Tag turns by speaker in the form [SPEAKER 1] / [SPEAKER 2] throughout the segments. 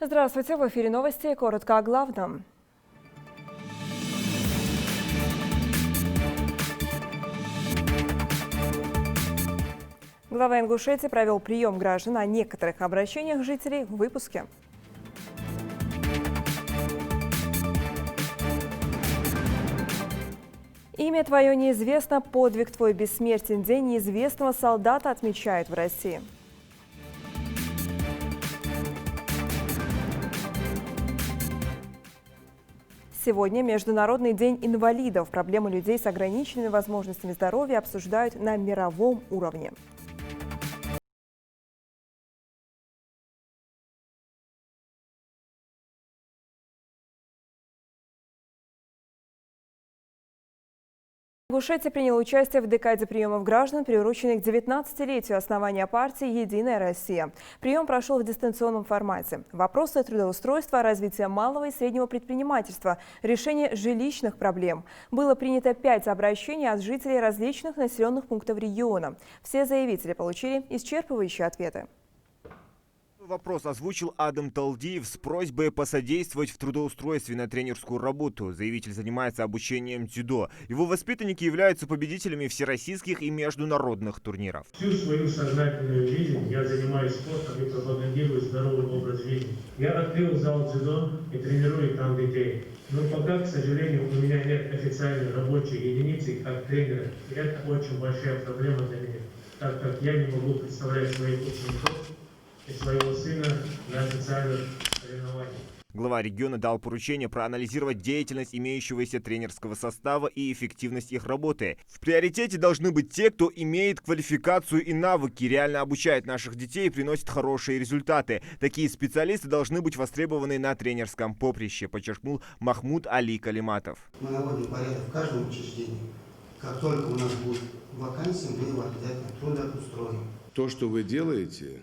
[SPEAKER 1] Здравствуйте, в эфире новости. Коротко о главном. Глава Ингушетии провел прием граждан о некоторых обращениях жителей в выпуске. Имя твое неизвестно, подвиг твой бессмертен. День неизвестного солдата отмечают в России. Сегодня Международный день инвалидов. Проблемы людей с ограниченными возможностями здоровья обсуждают на мировом уровне. Ингушетия приняла участие в декаде приемов граждан, приуроченной к 19-летию основания партии «Единая Россия». Прием прошел в дистанционном формате. Вопросы трудоустройства, развития малого и среднего предпринимательства, решение жилищных проблем. Было принято 5 обращений от жителей различных населенных пунктов региона. Все заявители получили исчерпывающие ответы.
[SPEAKER 2] Вопрос озвучил Адам Талдиев с просьбой посодействовать в трудоустройстве на тренерскую работу. Заявитель занимается обучением дзюдо. Его воспитанники являются победителями всероссийских и международных турниров.
[SPEAKER 3] Всю свою сознательную жизнь я занимаюсь спортом и пропагандирую здоровый образ жизни. Я открыл зал дзюдо и тренирую там детей. Но пока, к сожалению, у меня нет официальной рабочей единицы как тренера. И это очень большая проблема для меня, так как я не могу представлять своих учеников и своего сына на официальных соревнованиях.
[SPEAKER 2] Глава региона дал поручение проанализировать деятельность имеющегося тренерского состава и эффективность их работы. В приоритете должны быть те, кто имеет квалификацию и навыки, реально обучает наших детей и приносит хорошие результаты. Такие специалисты должны быть востребованы на тренерском поприще, подчеркнул Махмуд Али Калиматов.
[SPEAKER 4] Мы наводим порядок в каждом учреждении. Как только у нас будет вакансия, мы его обязательно трудоустроим.
[SPEAKER 5] То, что вы делаете,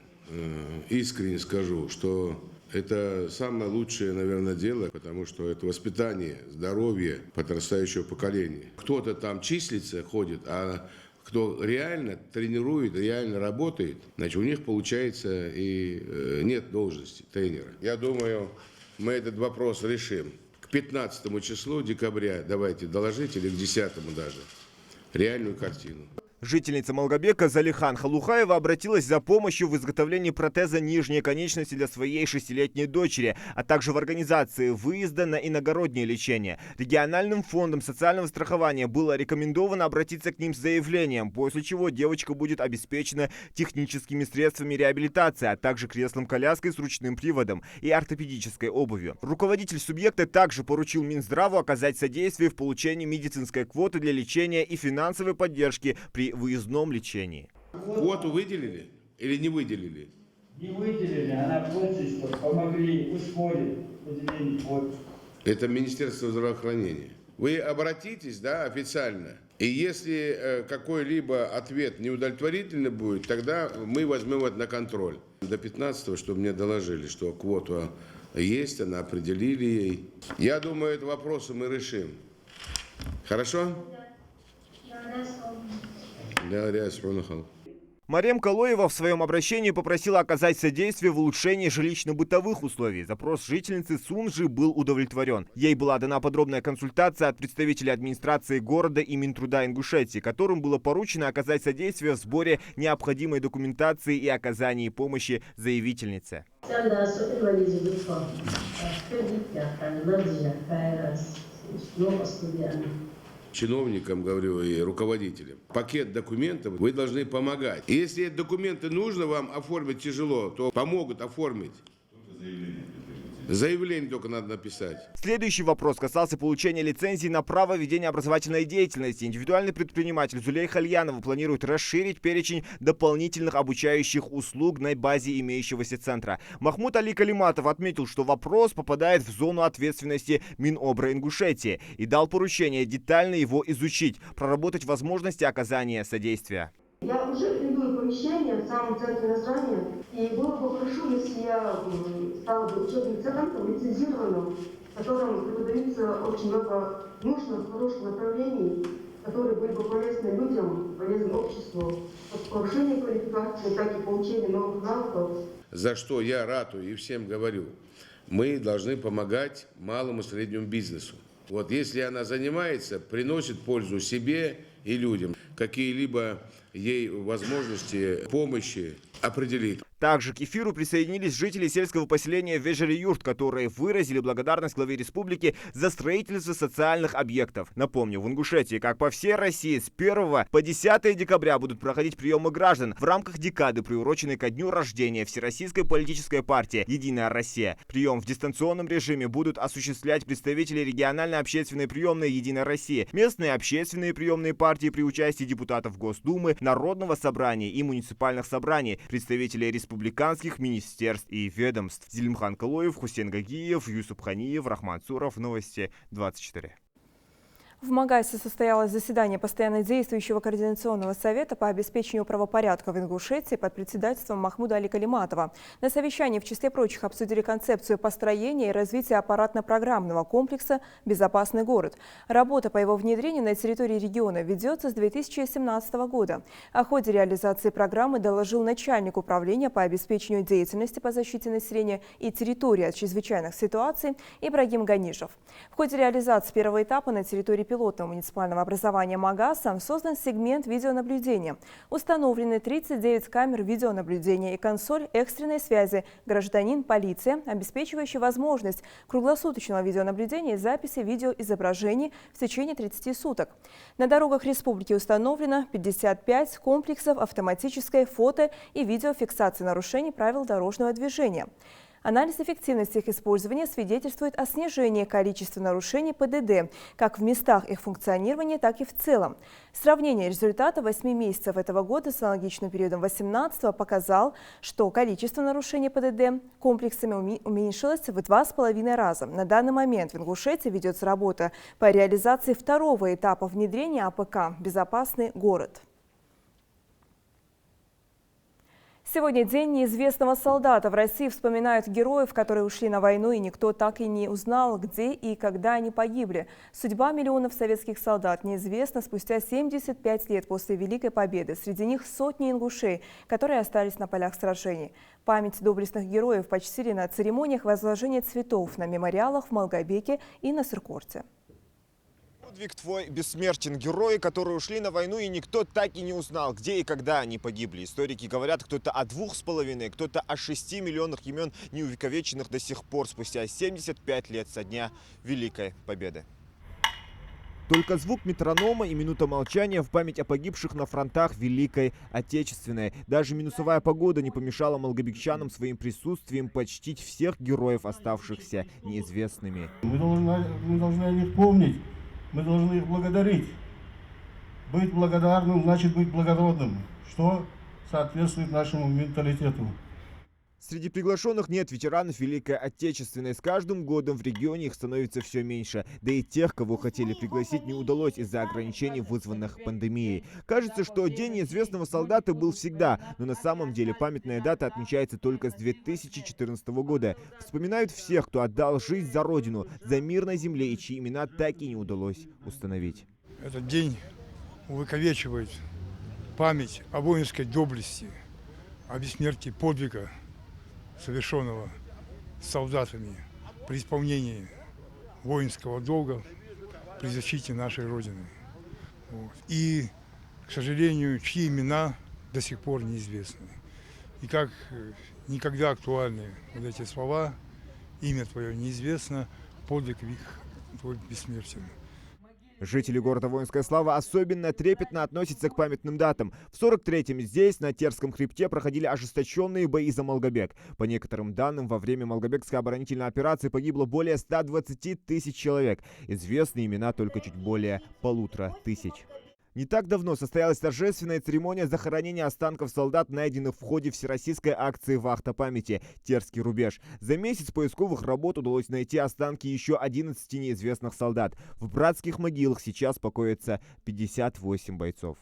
[SPEAKER 5] искренне скажу, что это самое лучшее, наверное, дело, потому что это воспитание, здоровье подрастающего поколения. Кто-то там числится, ходит, а кто реально тренирует, реально работает, значит, у них, получается, и нет должности тренера. Я думаю, мы этот вопрос решим. К 15 числу декабря давайте доложите, или к 10 даже, реальную картину.
[SPEAKER 2] Жительница Малгобека Залихан Халухаева обратилась за помощью в изготовлении протеза нижней конечности для своей 6-летней дочери, а также в организации выезда на иногороднее лечение. Региональным фондом социального страхования было рекомендовано обратиться к ним с заявлением, после чего девочка будет обеспечена техническими средствами реабилитации, а также креслом-коляской с ручным приводом и ортопедической обувью. Руководитель субъекта также поручил Минздраву оказать содействие в получении медицинской квоты для лечения и финансовой поддержки при выездном лечении.
[SPEAKER 5] Квоту выделили или не выделили?
[SPEAKER 6] Не выделили, она просит, чтобы помогли ускорить выделение квот.
[SPEAKER 5] Это Министерство здравоохранения. Вы обратитесь, да, официально. И если какой-либо ответ неудовлетворительный будет, тогда мы возьмем это на контроль. До 15-го, чтобы мне доложили, что квота есть, она определили ей. Я думаю, этот вопрос мы решим. Хорошо?
[SPEAKER 2] Марем Калоева в своем обращении попросила оказать содействие в улучшении жилищно-бытовых условий. Запрос жительницы Сунжи был удовлетворен. Ей была дана подробная консультация от представителей администрации города и Минтруда Ингушетии, которым было поручено оказать содействие в сборе необходимой документации и оказании помощи заявительнице.
[SPEAKER 5] Чиновникам, говорю, и руководителям. Пакет документов вы должны помогать. И если эти документы нужно вам оформить тяжело, то помогут оформить. Заявление только надо написать.
[SPEAKER 2] Следующий вопрос касался получения лицензии на право ведения образовательной деятельности. Индивидуальный предприниматель Зулейха Альянова планирует расширить перечень дополнительных обучающих услуг на базе имеющегося центра. Махмуд Али Калиматов отметил, что вопрос попадает в зону ответственности Минобра Ингушетии и дал поручение детально его изучить, проработать возможности оказания содействия.
[SPEAKER 7] Я уже арендую помещение в самом центре Назрани, и было бы хорошо, если я стала бы учебным центром лицензированным, в котором преподаются очень много нужных, хороших направлений, которые были бы полезны людям, полезны обществу, как повышение квалификации, так и получение новых навыков.
[SPEAKER 5] За что я ратую и всем говорю. мы должны помогать малому и среднему бизнесу. Вот если она занимается, приносит пользу себе и людям, какие-либо ей возможности помощи определить.
[SPEAKER 2] Также к эфиру присоединились жители сельского поселения Вежери-Юрт, которые выразили благодарность главе республики за строительство социальных объектов. Напомню, в Ингушетии, как по всей России, с 1 по 10 декабря будут проходить приемы граждан в рамках декады, приуроченной ко дню рождения Всероссийской политической партии «Единая Россия». Прием в дистанционном режиме будут осуществлять представители региональной общественной приемной «Единая Россия», местные общественные приемные партии при участии депутатов Госдумы, Народного собрания и муниципальных собраний, представители республиканских министерств и ведомств. Зелимхан Калоев, Хусейн Гагиев, Юсуп Ханиев, Рахман Цуров. Новости 24.
[SPEAKER 1] В Магасе состоялось заседание постоянно действующего координационного совета по обеспечению правопорядка в Ингушетии под председательством Махмуда Али Калиматова. На совещании, в числе прочих, обсудили концепцию построения и развития аппаратно-программного комплекса «Безопасный город». Работа по его внедрению на территории региона ведется с 2017 года. О ходе реализации программы доложил начальник управления по обеспечению деятельности по защите населения и территории от чрезвычайных ситуаций Ибрагим Ганишев. В ходе реализации первого этапа на территории пилотного муниципального образования Магаса создан сегмент видеонаблюдения. Установлены 39 камер видеонаблюдения и консоль экстренной связи гражданин-полиция, обеспечивающая возможность круглосуточного видеонаблюдения и записи видеоизображений в течение 30 суток. На дорогах республики установлено 55 комплексов автоматической фото- и видеофиксации нарушений правил дорожного движения. Анализ эффективности их использования свидетельствует о снижении количества нарушений ПДД, как в местах их функционирования, так и в целом. Сравнение результата 8 месяцев этого года с аналогичным периодом 2018 показал, что количество нарушений ПДД комплексами уменьшилось в 2,5 раза. На данный момент в Ингушетии ведется работа по реализации второго этапа внедрения АПК «Безопасный город». Сегодня День неизвестного солдата. В России вспоминают героев, которые ушли на войну, и никто так и не узнал, где и когда они погибли. Судьба миллионов советских солдат неизвестна спустя 75 лет после Великой Победы. Среди них сотни ингушей, которые остались на полях сражений. Память доблестных героев почтили на церемониях возложения цветов на мемориалах в Малгобеке и на Сыркорте.
[SPEAKER 2] Подвиг твой бессмертен. Герои, которые ушли на войну, и никто так и не узнал, где и когда они погибли. Историки говорят, кто-то о 2,5, кто-то о 6 миллионах имен, не увековеченных до сих пор, спустя 75 лет со дня Великой Победы. Только звук метронома и минута молчания в память о погибших на фронтах Великой Отечественной. Даже минусовая погода не помешала малгобекчанам своим присутствием почтить всех героев, оставшихся неизвестными.
[SPEAKER 8] Мы должны о них помнить. Мы должны их благодарить. Быть благодарным значит быть благородным, что соответствует нашему менталитету.
[SPEAKER 2] Среди приглашенных нет ветеранов Великой Отечественной. С каждым годом в регионе их становится все меньше. Да и тех, кого хотели пригласить, не удалось из-за ограничений, вызванных пандемией. Кажется, что День неизвестного солдата был всегда, но на самом деле памятная дата отмечается только с 2014 года. Вспоминают всех, кто отдал жизнь за Родину, за мир на земле и чьи имена так и не удалось установить.
[SPEAKER 9] Этот день увековечивает память о воинской доблести, о бессмертии подвига, совершенного солдатами при исполнении воинского долга, при защите нашей Родины. Вот. И, к сожалению, чьи имена до сих пор неизвестны. И как никогда актуальны вот эти слова: «Имя твое неизвестно, подвиг твой бессмертен».
[SPEAKER 2] Жители города Воинская Слава особенно трепетно относятся к памятным датам. В 43-м здесь, на Терском хребте, проходили ожесточенные бои за Малгобек. По некоторым данным, во время Малгобекской оборонительной операции погибло более 120 тысяч человек. Известны имена только чуть более 1500. Не так давно состоялась торжественная церемония захоронения останков солдат, найденных в ходе всероссийской акции «Вахта памяти. Терский рубеж». За месяц поисковых работ удалось найти останки еще 11 неизвестных солдат. В братских могилах сейчас покоятся 58 бойцов.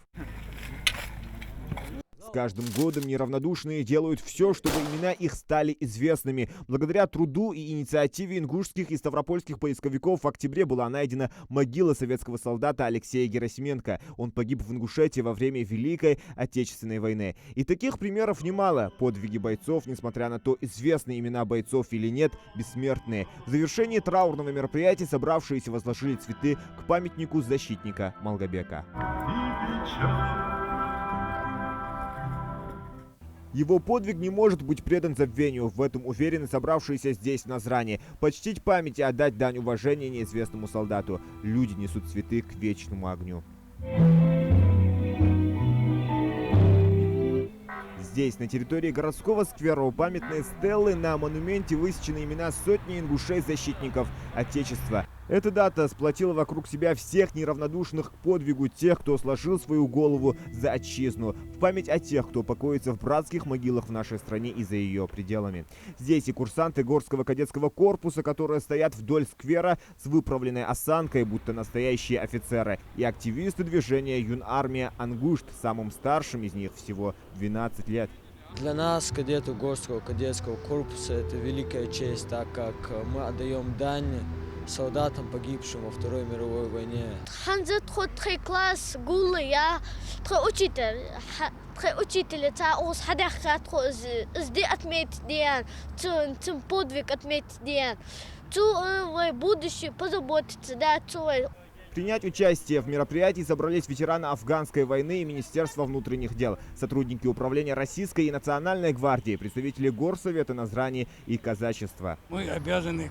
[SPEAKER 2] С каждым годом неравнодушные делают все, чтобы имена их стали известными. Благодаря труду и инициативе ингушских и ставропольских поисковиков в октябре была найдена могила советского солдата Алексея Герасименко. Он погиб в Ингушетии во время Великой Отечественной войны. И таких примеров немало. Подвиги бойцов, несмотря на то, известны имена бойцов или нет, бессмертные. В завершении траурного мероприятия собравшиеся возложили цветы к памятнику защитника Малгобека. Его подвиг не может быть предан забвению. В этом уверены собравшиеся здесь, в Назрани. Почтить память и отдать дань уважения неизвестному солдату. Люди несут цветы к вечному огню. Здесь, на территории городского сквера, у памятной стелы на монументе высечены имена сотни ингушей-защитников Отечества. Эта дата сплотила вокруг себя всех неравнодушных к подвигу тех, кто сложил свою голову за отчизну, в память о тех, кто покоится в братских могилах в нашей стране и за ее пределами. Здесь и курсанты горского кадетского корпуса, которые стоят вдоль сквера с выправленной осанкой, будто настоящие офицеры, и активисты движения Юнармия Ангушт, самым старшим из них всего 12 лет.
[SPEAKER 10] Для нас, кадетов горского кадетского корпуса, это великая честь, так как мы отдаем дань солдатам, погибшим во Второй мировой войне.
[SPEAKER 11] класс гулы я учитель таус хадахат сди отметить диан цим подвиг отметить диан будущее позаботиться да
[SPEAKER 2] Принять участие в мероприятии собрались ветераны афганской войны и Министерства внутренних дел, сотрудники управления Российской и Национальной гвардии, представители Горсовета Назрани и казачества.
[SPEAKER 9] Мы обязаны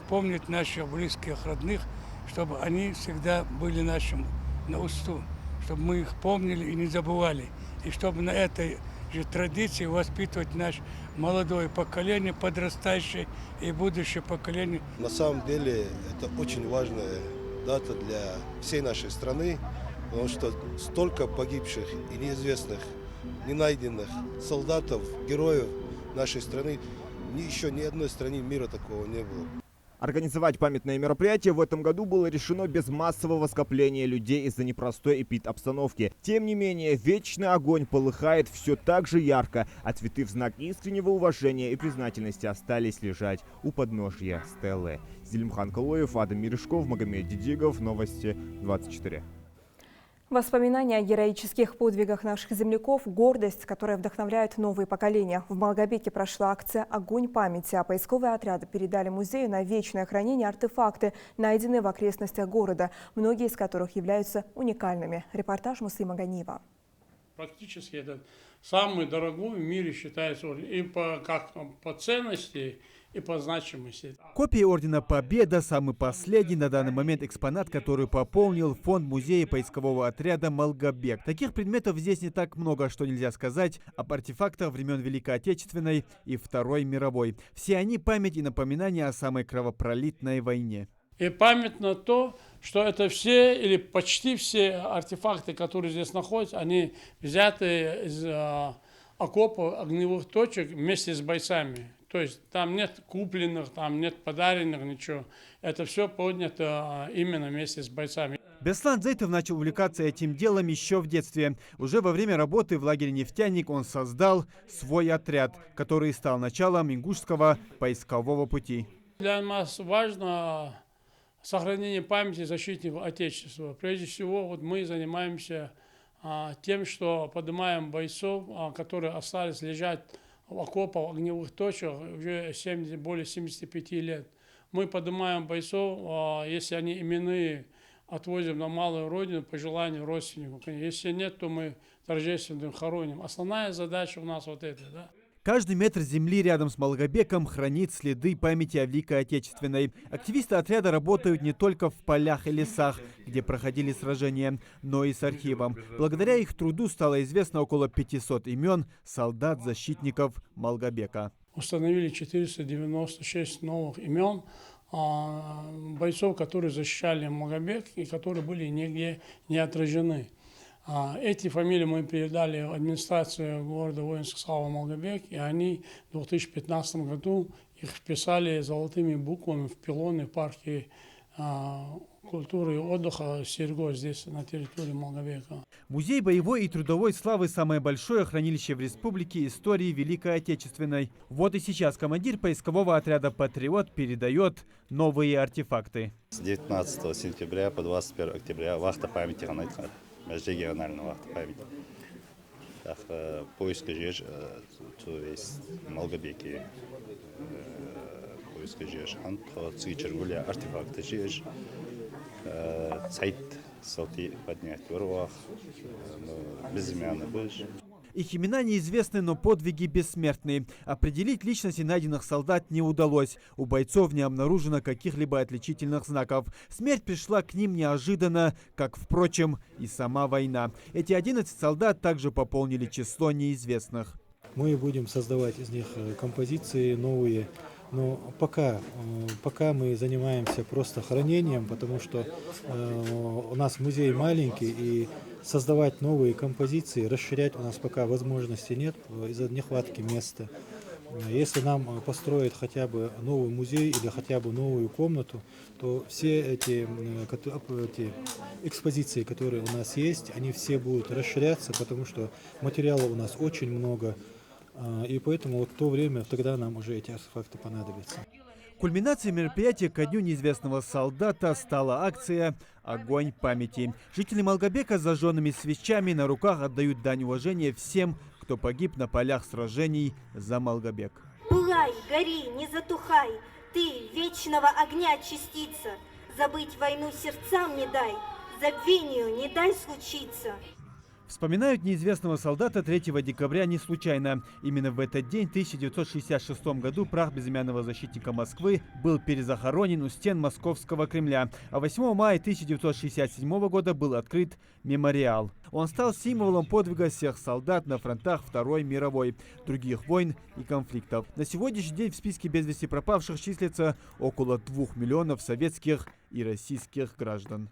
[SPEAKER 9] помнить наших близких, родных, чтобы они всегда были нашим на усту, чтобы мы их помнили и не забывали, и чтобы на этой же традиции воспитывать наше молодое поколение, подрастающее и будущее поколение.
[SPEAKER 12] На самом деле это очень важная дата для всей нашей страны, потому что столько погибших и неизвестных, не найденных солдатов, героев нашей страны, еще ни одной стране мира такого не было.
[SPEAKER 2] Организовать памятное мероприятие в этом году было решено без массового скопления людей из-за непростой эпидобстановки. Тем не менее, вечный огонь полыхает все так же ярко, а цветы в знак искреннего уважения и признательности остались лежать у подножья стелы. Зелимхан Калоев, Адам Мережков, Магомед Дидигов. Новости 24.
[SPEAKER 1] Воспоминания о героических подвигах наших земляков – гордость, которая вдохновляет новые поколения. В Малгобеке прошла акция «Огонь памяти», а поисковые отряды передали музею на вечное хранение артефакты, найденные в окрестностях города, многие из которых являются уникальными. Репортаж Муслима Ганиева.
[SPEAKER 13] Практически это самый дорогой в мире считается и по ценности, и по значимости.
[SPEAKER 14] Копия Ордена Победа – самый последний на данный момент экспонат, который пополнил фонд музея поискового отряда «Малгобек». Таких предметов здесь не так много, что нельзя сказать об артефактах времен Великой Отечественной и Второй мировой. Все они – память и напоминание о самой кровопролитной войне.
[SPEAKER 13] И память на то, что это все или почти все артефакты, которые здесь находятся, они взяты из окопов, огневых точек вместе с бойцами. То есть там нет купленных, там нет подаренных, ничего. Это все поднято именно вместе с бойцами.
[SPEAKER 14] Беслан Зайтов начал увлекаться этим делом еще в детстве. Уже во время работы в лагере «Нефтяник» он создал свой отряд, который стал началом ингушского поискового пути.
[SPEAKER 13] Для нас важно сохранение памяти защитников Отечества. Прежде всего, вот мы занимаемся тем, что поднимаем бойцов, которые остались лежать в окопах, огневых точках уже более 75 лет. Мы поднимаем бойцов, если они именные, отвозим на малую родину по желанию родственников. Если нет, то мы торжественно хороним. Основная задача у нас вот эта, да.
[SPEAKER 14] Каждый метр земли рядом с Малгобеком хранит следы памяти о Великой Отечественной. Активисты отряда работают не только в полях и лесах, где проходили сражения, но и с архивом. Благодаря их труду стало известно около 500 имен солдат-защитников Малгобека.
[SPEAKER 13] Установили 496 новых имен бойцов, которые защищали Малгобек и которые были нигде не отражены. Эти фамилии мы передали в администрацию города воинской славы Малгобек, и они в 2015 году их вписали золотыми буквами в пилоны в парке культуры и отдыха Серго здесь, на территории Малгобека.
[SPEAKER 14] Музей боевой и трудовой славы – самое большое хранилище в республике истории Великой Отечественной. Вот и сейчас командир поискового отряда «Патриот» передает новые артефакты.
[SPEAKER 15] С 19 сентября по 21 октября вахта памяти, межрегиональная вахта памяти. Поиск жеж, то есть Малгобеке. Поиск жеж, цичергуля артефакты жеж. Цайт салти поднять вырвах, безымянный быж.
[SPEAKER 14] Их имена неизвестны, но подвиги бессмертны. Определить личности найденных солдат не удалось. У бойцов не обнаружено каких-либо отличительных знаков. Смерть пришла к ним неожиданно, как, впрочем, и сама война. Эти 11 солдат также пополнили число неизвестных.
[SPEAKER 16] Мы будем создавать из них композиции новые. Но пока мы занимаемся просто хранением, потому что у нас музей маленький, и создавать новые композиции, расширять у нас пока возможности нет из-за нехватки места. Если нам построят хотя бы новый музей или хотя бы новую комнату, то все эти экспозиции, которые у нас есть, они все будут расширяться, потому что материала у нас очень много. И поэтому вот в то время, тогда нам уже эти артефакты понадобятся.
[SPEAKER 14] Кульминацией мероприятия ко Дню неизвестного солдата стала акция «Огонь памяти». Жители Малгобека с зажженными свечами на руках отдают дань уважения всем, кто погиб на полях сражений за Малгобек.
[SPEAKER 17] Пылай, гори, не затухай, ты вечного огня частица. Забыть войну сердцам не дай, забвению не дай случиться.
[SPEAKER 14] Вспоминают неизвестного солдата 3 декабря не случайно. Именно в этот день, в 1966 году, прах безымянного защитника Москвы был перезахоронен у стен Московского Кремля. А 8 мая 1967 года был открыт мемориал. Он стал символом подвига всех солдат на фронтах Второй мировой, других войн и конфликтов. На сегодняшний день в списке без вести пропавших числится около 2 миллионов советских и российских граждан.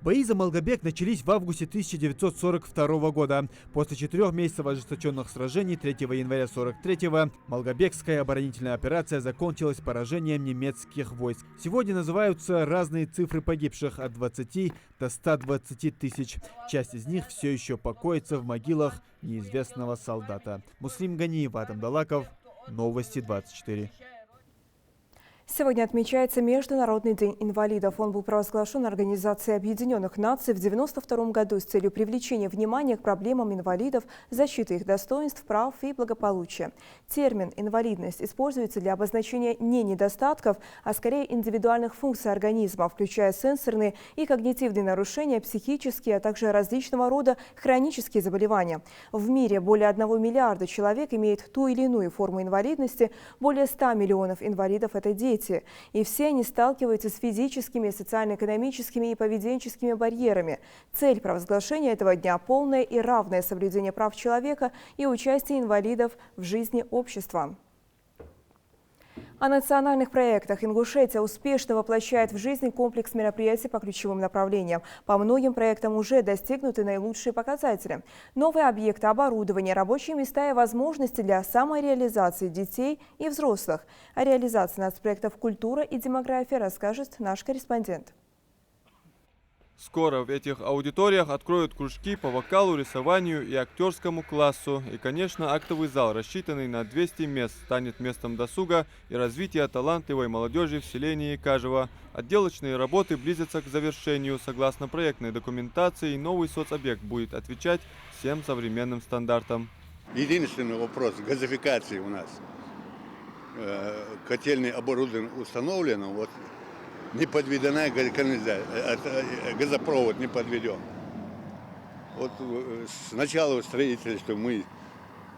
[SPEAKER 14] Бои за Малгобек начались в августе 1942 года. После 4 месяцев ожесточенных сражений 3 января 1943-го Малгобекская оборонительная операция закончилась поражением немецких войск. Сегодня называются разные цифры погибших от 20 до 120 тысяч. Часть из них все еще покоится в могилах неизвестного солдата. Муслим Ганиев, Атам Далаков, Новости 24.
[SPEAKER 1] Сегодня отмечается Международный день инвалидов. Он был провозглашен Организацией Объединенных Наций в 1992 году с целью привлечения внимания к проблемам инвалидов, защиты их достоинств, прав и благополучия. Термин «инвалидность» используется для обозначения не недостатков, а скорее индивидуальных функций организма, включая сенсорные и когнитивные нарушения, психические, а также различного рода хронические заболевания. В мире более 1 миллиарда человек имеет ту или иную форму инвалидности, более 100 миллионов инвалидов – это дети. И все они сталкиваются с физическими, социально-экономическими и поведенческими барьерами. Цель провозглашения этого дня – полное и равное соблюдение прав человека и участие инвалидов в жизни общества. О национальных проектах Ингушетия успешно воплощает в жизнь комплекс мероприятий по ключевым направлениям. По многим проектам уже достигнуты наилучшие показатели. Новые объекты, оборудование, рабочие места и возможности для самореализации детей и взрослых. О реализации нацпроектов «Культура и демография» расскажет наш корреспондент.
[SPEAKER 18] Скоро в этих аудиториях откроют кружки по вокалу, рисованию и актерскому классу. И, конечно, актовый зал, рассчитанный на 200 мест, станет местом досуга и развития талантливой молодежи в селении Кажево. Отделочные работы близятся к завершению. Согласно проектной документации, новый соцобъект будет отвечать всем современным стандартам.
[SPEAKER 19] Единственный вопрос газификации у нас. Котельное оборудование установлено. Не подведена газопровод не подведен. Вот с начала строительства мы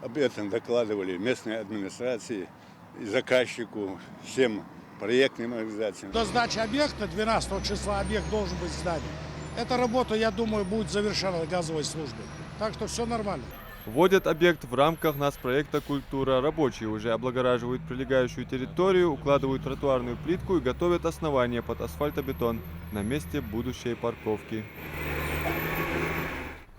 [SPEAKER 19] об этом докладывали местной администрации, заказчику, всем проектным организациям.
[SPEAKER 20] До сдачи объекта 12 числа объект должен быть сдан. Эта работа, я думаю, будет завершена газовой службой. Так что все нормально.
[SPEAKER 18] Вводят объект в рамках нацпроекта «Культура». Рабочие уже облагораживают прилегающую территорию, укладывают тротуарную плитку и готовят основание под асфальтобетон на месте будущей парковки.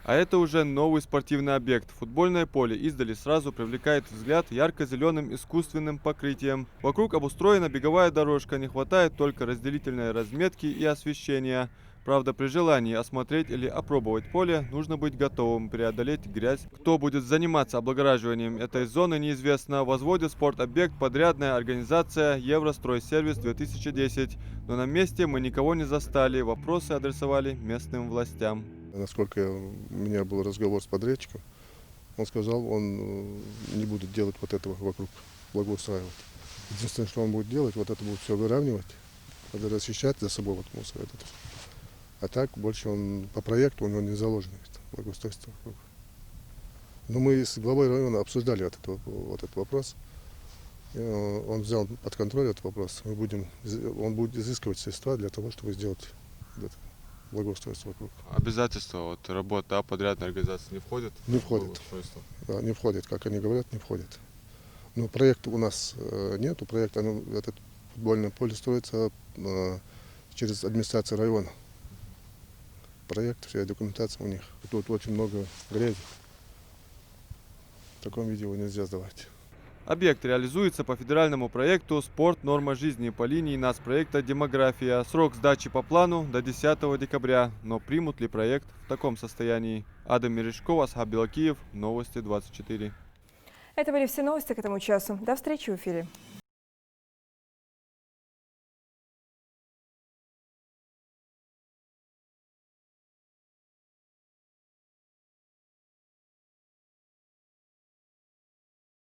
[SPEAKER 18] А это уже новый спортивный объект. Футбольное поле издали сразу привлекает взгляд ярко-зеленым искусственным покрытием. Вокруг обустроена беговая дорожка, не хватает только разделительной разметки и освещения. Правда, при желании осмотреть или опробовать поле, нужно быть готовым преодолеть грязь. Кто будет заниматься облагораживанием этой зоны, неизвестно. Возводит спортобъект подрядная организация Евростройсервис-2010. Но на месте мы никого не застали, вопросы адресовали местным властям.
[SPEAKER 21] Насколько у меня был разговор с подрядчиком, он сказал, он не будет делать вот этого вокруг, благоустраивать. Единственное, что он будет делать, вот это будет все выравнивать, расчищать за собой вот мусор этот. А так больше он по проекту у него не заложено благоустройство. Но мы с главой района обсуждали вот этот вопрос. Он взял под контроль этот вопрос. Он будет изыскивать средства для того, чтобы сделать благоустройство вокруг.
[SPEAKER 18] Обязательства вот работа подрядной организации не входит?
[SPEAKER 21] Не входит. Да, не входит, как они говорят, не входит. Но проекта у нас нету. Проект, это футбольное поле строится через администрацию района. Проект, вся документация у них. Тут очень много грязи. В таком виде его нельзя сдавать.
[SPEAKER 18] Объект реализуется по федеральному проекту «Спорт. Норма жизни» по линии нацпроекта «Демография». Срок сдачи по плану до 10 декабря. Но примут ли проект в таком состоянии? Адам Мережков, Асхаб Белакиев, Новости 24.
[SPEAKER 1] Это были все новости к этому часу. До встречи в эфире.